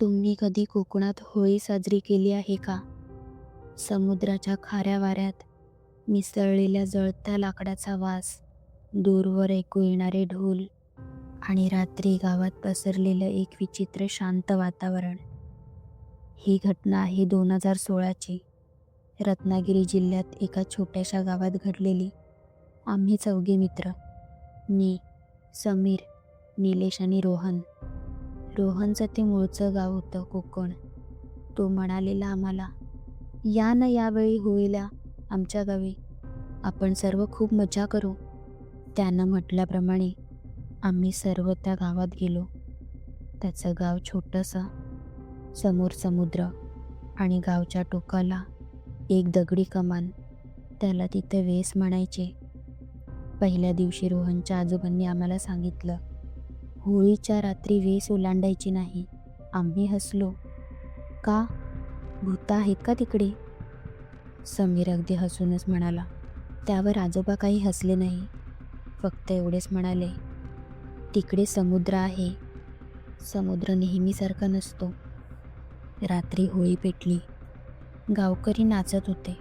तुम्ही कधी कोकणात होळी साजरी केली आहे का? समुद्राच्या खाऱ्या वाऱ्यात मिसळलेल्या जळत्या लाकडाचा वास, दूरवर ऐकू येणारे ढोल आणि रात्री गावात पसरलेलं एक विचित्र शांत वातावरण. ही घटना आहे 2016ची. रत्नागिरी जिल्ह्यात एका छोट्याशा गावात घडलेली. आम्ही चौघे मित्र, मी, समीर, निलेश आणि रोहन. रोहनचं ते मूळचं गाव होतं कोकण. तो म्हणालेला आम्हाला, या ना यावेळी होळीला आमच्या गावी, आपण सर्व खूप मजा करू. त्यानं म्हटल्याप्रमाणे आम्ही सर्व त्या गावात गेलो. त्याचं गाव छोटंसं, समोर समुद्र आणि गावच्या टोकाला एक दगडी कमान. त्याला तिथे वेस म्हणायचे. पहिल्या दिवशी रोहनच्या आजोबांनी आम्हाला सांगितलं, होळीच्या रात्री वेस ओलांडायची नाही. आम्ही हसलो. का? भूत आहेत का तिकडे? समीर अगदी हसूनच म्हणाला. त्यावर आजोबा काही हसले नाही, फक्त एवढेच म्हणाले, तिकडे समुद्र आहे. समुद्र नेहमीसारखा नसतो. रात्री होळी पेटली. गावकरी नाचत होते.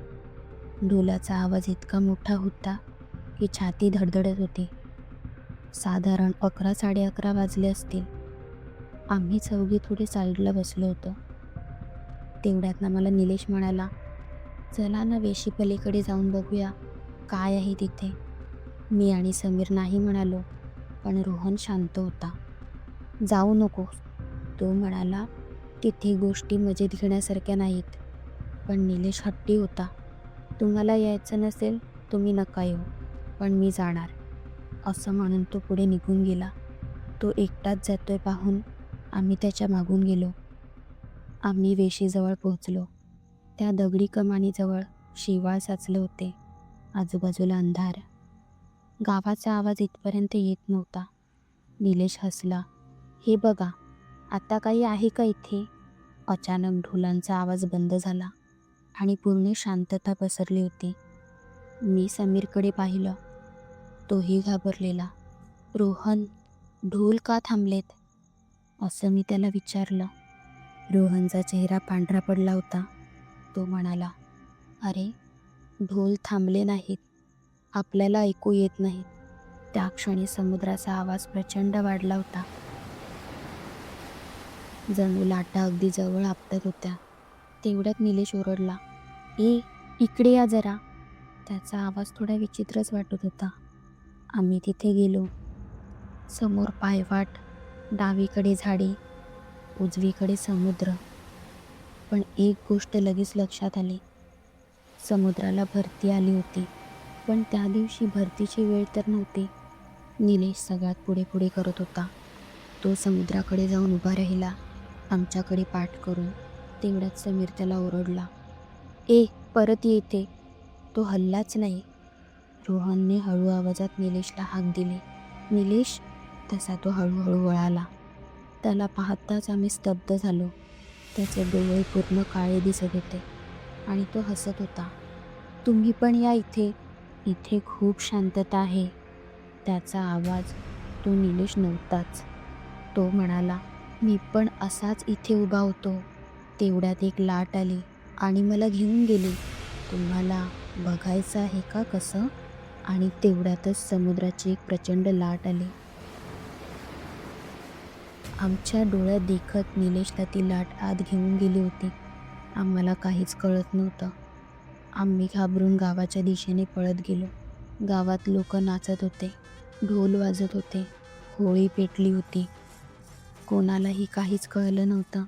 ढोलाचा आवाज इतका मोठा होता की छाती धडधडत होती. साधारण 11-11:30 वाजले असतील. आम्ही चौघे थोडे साईडला बसलो होतो. तेवढ्यात ना मला निलेश म्हणाला, चला ना वेशी पलीकडे जाऊन बघूया काय आहे तिथे. मी आणि समीर नाही म्हणालो, पण रोहन शांत होता. जाऊ नको, तो म्हणाला, तिथे गोष्टी मजेत घेण्यासारख्या नाहीत. पण निलेश हट्टी होता. तुम्हाला यायचं नसेल तुम्ही नका येऊ, पण मी जाणार, असं म्हणून तो पुढे निघून गेला. तो एकटाच जातोय पाहून आम्ही त्याच्या मागून गेलो. आम्ही वेशीजवळ पोहोचलो. त्या दगडी कमानीजवळ शिवाळ साचले होते. आजूबाजूला अंधार. गावाचा आवाज इथपर्यंत येत नव्हता. निलेश हसला. हे बघा, आता काही आहे का इथे? अचानक ढोलांचा आवाज बंद झाला आणि पूर्ण शांतता पसरली होती. मी समीरकडे पाहिलं. तोही घाबरलेला. रोहन, ढोल का थांबलेत? असं मी त्याला विचारलं. रोहनचा चेहरा पांढरा पडला होता. तो म्हणाला, अरे, ढोल थांबले नाहीत, आपल्याला ऐकू येत नाहीत. त्या क्षणी समुद्राचा आवाज प्रचंड वाढला होता. जणू लाटा अगदी जवळ आपटत होत्या. तेवढ्यात निलेश ओरडला, इकडे या जरा. त्याचा आवाज थोडा विचित्रच वाटत होता. आम्ही तिथे गेलो. समोर पायवाट, डावीकडे झाडे, उजवीकडे समुद्र. पण एक गोष्ट लगेच लक्षात आली. समुद्राला भरती आली होती, पण त्या दिवशी भरतीची वेळ तर नव्हती. निलेश सगळ्यात पुढे पुढे करत होता. तो समुद्राकडे जाऊन उभा राहिला, आमच्याकडे पाठ करून. तेवढ्यात समीर त्याला ओरडला, परत ये इथे. तो हल्लाच नाही. रोहनने हळू आवाजात निलेशला हाक दिली. निलेश, तसा तो हळूहळू वळाला. त्याला पाहताच आम्ही स्तब्ध झालो. त्याचे डोळे पूर्ण काळे दिसत होते आणि तो हसत होता. तुम्ही पण या इथे, इथे खूप शांतता आहे. त्याचा आवाज तो निलेश नव्हताच. तो म्हणाला, मी पण असाच इथे उभा होतो. तेवढ्यात एक लाट आली आणि मला घेऊन गेली. तुम्हाला बघायचं आहे का कसं? आणि तेवढ्यातच समुद्राची एक प्रचंड लाट आली. आमच्या डोळ्यात देखत निलेशला ती लाट आत घेऊन गेली होती. आम्हाला काहीच कळत नव्हतं. आम्ही घाबरून गावाच्या दिशेने पळत गेलो. गावात लोक नाचत होते, ढोल वाजत होते, होळी पेटली होती. कोणालाही काहीच कळलं नव्हतं.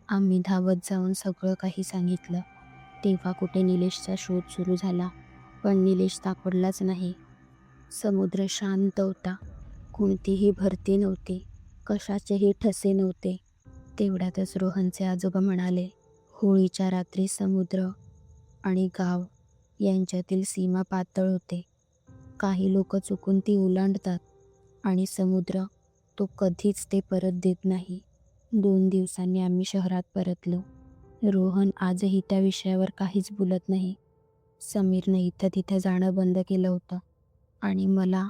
आम्ही धावत जाऊन सगळं काही सांगितलं. तेव्हा कुठे निलेशचा शोध सुरू झाला, पण निलेश सापडलाच नाही. समुद्र शांत होता. कोणतीही भरती नव्हती, कशाचेही ठसे नव्हते. तेवढ्यातच रोहनचे आजोबा म्हणाले, होळीच्या रात्री समुद्र आणि गाव यांच्यातील सीमा पातळ होते. काही लोक चुकून ती ओलांडतात आणि समुद्र, तो कधीच ते परत देत नाही. 2 दिवसांनी आम्ही शहरात परतलो. रोहन आजही त्या विषयावर काहीच बोलत नाही. समीरने इथं तिथे जाणं बंद केलं होतं आणि मला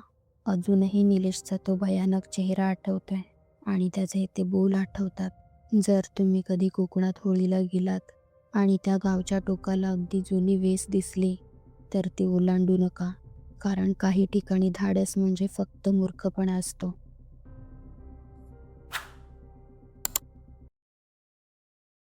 अजूनही निलेशचा तो भयानक चेहरा आठवतोय आणि त्याचे ते बोल आठवतात. जर तुम्ही कधी कोकणात होळीला गेलात आणि त्या गावच्या टोकाला अगदी जुनी वेस दिसली, तर ती ओलांडू नका. कारण काही ठिकाणी धाडस म्हणजे फक्त मूर्खपणा असतो.